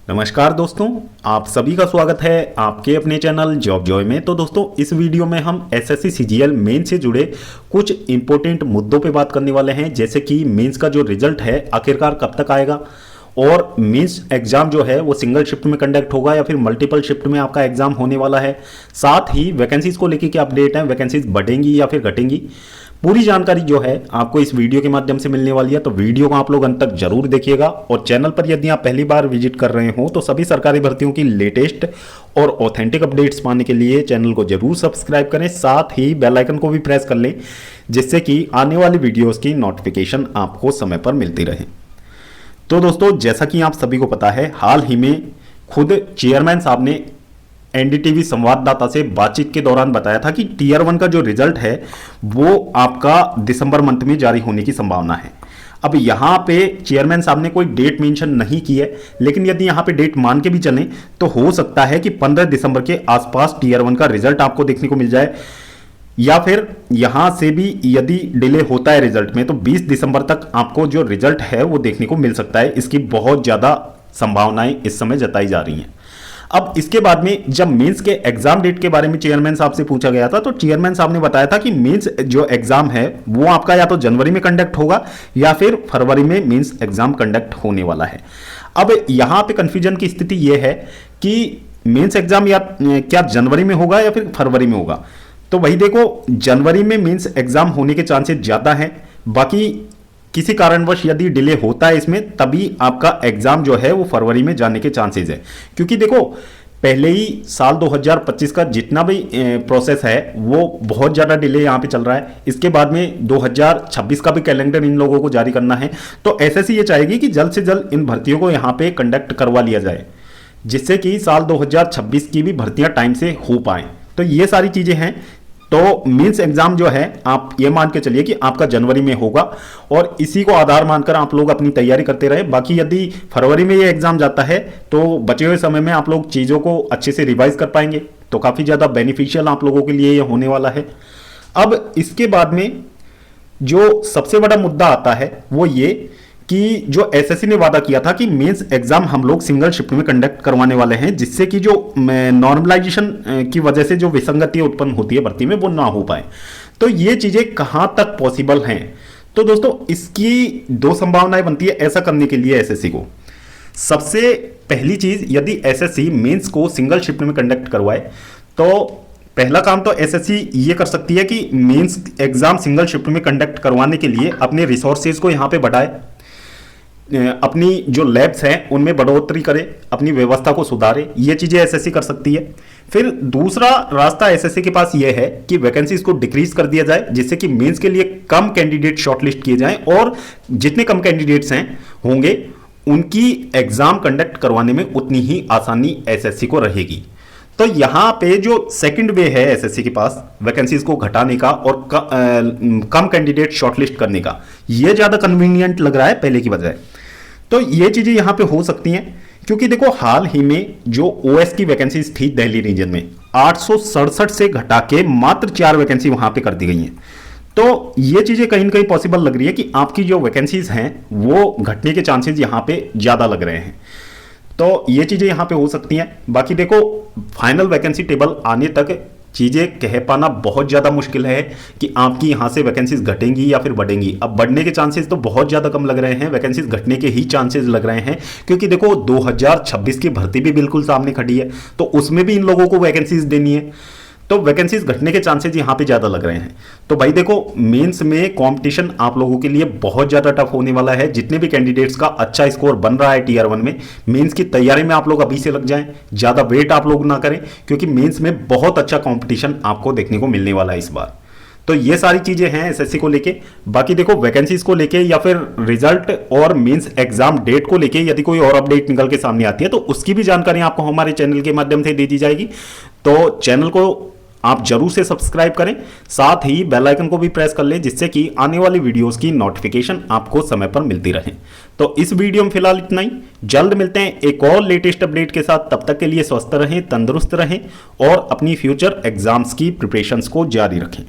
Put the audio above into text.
नमस्कार दोस्तों, आप सभी का स्वागत है आपके अपने चैनल जॉब जॉय में। तो दोस्तों, इस वीडियो में हम एसएससी सीजीएल मेन से जुड़े कुछ इंपॉर्टेंट मुद्दों पे बात करने वाले हैं, जैसे कि मेंस का जो रिजल्ट है आखिरकार कब तक आएगा, और मेंस एग्जाम जो है वो सिंगल शिफ्ट में कंडक्ट होगा या फिर मल्टीपल शिफ्ट में आपका एग्जाम होने वाला है। साथ ही वैकेंसीज को लेकर क्या अपडेट है, वैकेंसीज बढ़ेंगी या फिर घटेंगी, पूरी जानकारी जो है आपको इस वीडियो के माध्यम से मिलने वाली है। तो वीडियो को आप लोग अंत तक जरूर देखिएगा, और चैनल पर यदि आप पहली बार विजिट कर रहे हो तो सभी सरकारी भर्तियों की लेटेस्ट और ऑथेंटिक अपडेट्स पाने के लिए चैनल को जरूर सब्सक्राइब करें। साथ ही बेल आइकन को भी प्रेस कर लें, जिससे कि आने वाली वीडियोस की नोटिफिकेशन आपको समय पर मिलती रहे। तो दोस्तों, जैसा कि आप सभी को पता है, हाल ही में खुद चेयरमैन साहब ने एनडीटीवी संवाददाता से बातचीत के दौरान बताया था कि टीयर 1 का जो रिजल्ट है वो आपका दिसंबर मंथ में जारी होने की संभावना है। अब यहाँ पे चेयरमैन साहब ने कोई डेट मेंशन नहीं की है, लेकिन यदि यहाँ पे डेट मान के भी चलें तो हो सकता है कि 15 दिसंबर के आसपास टीयर 1 का रिजल्ट आपको देखने को मिल जाए, या फिर यहां से भी यदि डिले होता है रिजल्ट में तो 20 दिसंबर तक आपको जो रिजल्ट है वो देखने को मिल सकता है। इसकी बहुत ज्यादा संभावनाएं इस समय जताई जा रही हैं। अब इसके बाद में जब मेंस के एग्जाम डेट के बारे में चेयरमैन साहब से पूछा गया था, तो चेयरमैन साहब ने बताया था कि मेंस जो एग्जाम है वो आपका या तो जनवरी में कंडक्ट होगा या फिर फरवरी में मेंस एग्जाम कंडक्ट होने वाला है। अब यहां पे कंफ्यूजन की स्थिति यह है कि मेंस एग्जाम या क्या जनवरी में होगा या फिर फरवरी में होगा। तो वही देखो, जनवरी में मेंस एग्जाम होने के चांसेस ज्यादा हैं। बाकी किसी कारणवश यदि डिले होता है इसमें, तभी आपका एग्जाम जो है वो फरवरी में जाने के चांसेस है। क्योंकि देखो, पहले ही साल 2025 का जितना भी प्रोसेस है वो बहुत ज़्यादा डिले यहाँ पे चल रहा है। इसके बाद में 2026 का भी कैलेंडर इन लोगों को जारी करना है। तो एसएससी ये चाहेगी कि जल्द से जल्द इन भर्तियों को यहाँ पे कंडक्ट करवा लिया जाए, जिससे कि साल 2026 की भी भर्तियाँ टाइम से हो पाएँ। तो ये सारी चीज़ें हैं। तो मेंस एग्जाम जो है आप ये मान के चलिए कि आपका जनवरी में होगा, और इसी को आधार मानकर आप लोग अपनी तैयारी करते रहे। बाकी यदि फरवरी में ये एग्जाम जाता है तो बचे हुए समय में आप लोग चीज़ों को अच्छे से रिवाइज कर पाएंगे, तो काफ़ी ज़्यादा बेनिफिशियल आप लोगों के लिए ये होने वाला है। अब इसके बाद में जो सबसे बड़ा मुद्दा आता है वो ये कि जो एसएससी ने वादा किया था कि मेंस एग्जाम हम लोग सिंगल शिफ्ट में कंडक्ट करवाने वाले हैं, जिससे कि जो नॉर्मलाइजेशन की वजह से जो विसंगति उत्पन्न होती है भर्ती में वो ना हो पाए। तो ये चीजें कहां तक पॉसिबल हैं? तो दोस्तों, इसकी दो संभावनाएं बनती है ऐसा करने के लिए एसएससी को। सबसे पहली चीज, यदि एसएससी मेंस को सिंगल शिफ्ट में कंडक्ट करवाए तो पहला काम तो एसएससी ये कर सकती है कि मेंस एग्जाम सिंगल शिफ्ट में कंडक्ट करवाने के लिए अपने रिसोर्सेज को यहां पे बढ़ाए, अपनी जो लैब्स हैं उनमें बढ़ोतरी करे, अपनी व्यवस्था को सुधारे। ये चीजें एसएससी कर सकती है। फिर दूसरा रास्ता एसएससी के पास ये है कि वैकेंसीज को डिक्रीज कर दिया जाए, जिससे कि मेंस के लिए कम कैंडिडेट शॉर्टलिस्ट किए जाएं, और जितने कम कैंडिडेट्स हैं होंगे उनकी एग्जाम कंडक्ट करवाने में उतनी ही आसानी एसएससी को रहेगी। तो यहां पे जो सेकंड वे है एसएससी के पास वैकेंसीज को घटाने का और कम कैंडिडेट शॉर्टलिस्ट करने का, यह ज्यादा कन्वीनियंट लग रहा है पहले की बजाय। तो ये चीजें यहां पे हो सकती हैं, क्योंकि देखो हाल ही में जो ओएस की वैकेंसीज थी दिल्ली रीजन में 867 से घटा के मात्र 4 वैकेंसी वहां पे कर दी गई हैं। तो ये चीजें कहीं ना कहीं पॉसिबल लग रही है कि आपकी जो वैकेंसीज हैं वो घटने के चांसेस यहां पे ज्यादा लग रहे हैं। तो ये चीजें यहां पे हो सकती हैं। बाकी देखो, फाइनल वैकेंसी टेबल आने तक चीजें कह पाना बहुत ज्यादा मुश्किल है कि आपकी यहां से वैकेंसीज घटेंगी या फिर बढ़ेंगी। अब बढ़ने के चांसेस तो बहुत ज्यादा कम लग रहे हैं, वैकेंसीज घटने के ही चांसेस लग रहे हैं, क्योंकि देखो 2026 की भर्ती भी बिल्कुल सामने खड़ी है, तो उसमें भी इन लोगों को वैकेंसीज देनी है। तो वैकेंसीज घटने के चांसेस यहां पे ज्यादा लग रहे हैं। तो भाई देखो, मेंस में कंपटीशन आप लोगों के लिए बहुत ज्यादा टफ होने वाला है। जितने भी कैंडिडेट्स का अच्छा स्कोर बन रहा है टीयर 1 में, मेंस की तैयारी में आप लोग अभी से लग जाएं, ज्यादा वेट आप लोग ना करें, क्योंकि मेंस में बहुत अच्छा कंपटीशन आपको देखने को मिलने वाला है इस बार। तो ये सारी चीजें हैं एसएससी को लेके। बाकी देखो, वैकेंसीज को लेके या फिर रिजल्ट और मेंस एग्जाम डेट को लेके यदि कोई और अपडेट निकल के सामने आती है तो उसकी भी जानकारी आपको हमारे चैनल के माध्यम से दे दी जाएगी। तो चैनल को आप जरूर से सब्सक्राइब करें, साथ ही बेल आइकन को भी प्रेस कर लें, जिससे कि आने वाली वीडियोस की नोटिफिकेशन आपको समय पर मिलती रहे। तो इस वीडियो में फिलहाल इतना ही। जल्द मिलते हैं एक और लेटेस्ट अपडेट के साथ। तब तक के लिए स्वस्थ रहें, तंदुरुस्त रहें और अपनी फ्यूचर एग्जाम्स की प्रिपरेशंस को जारी रखें।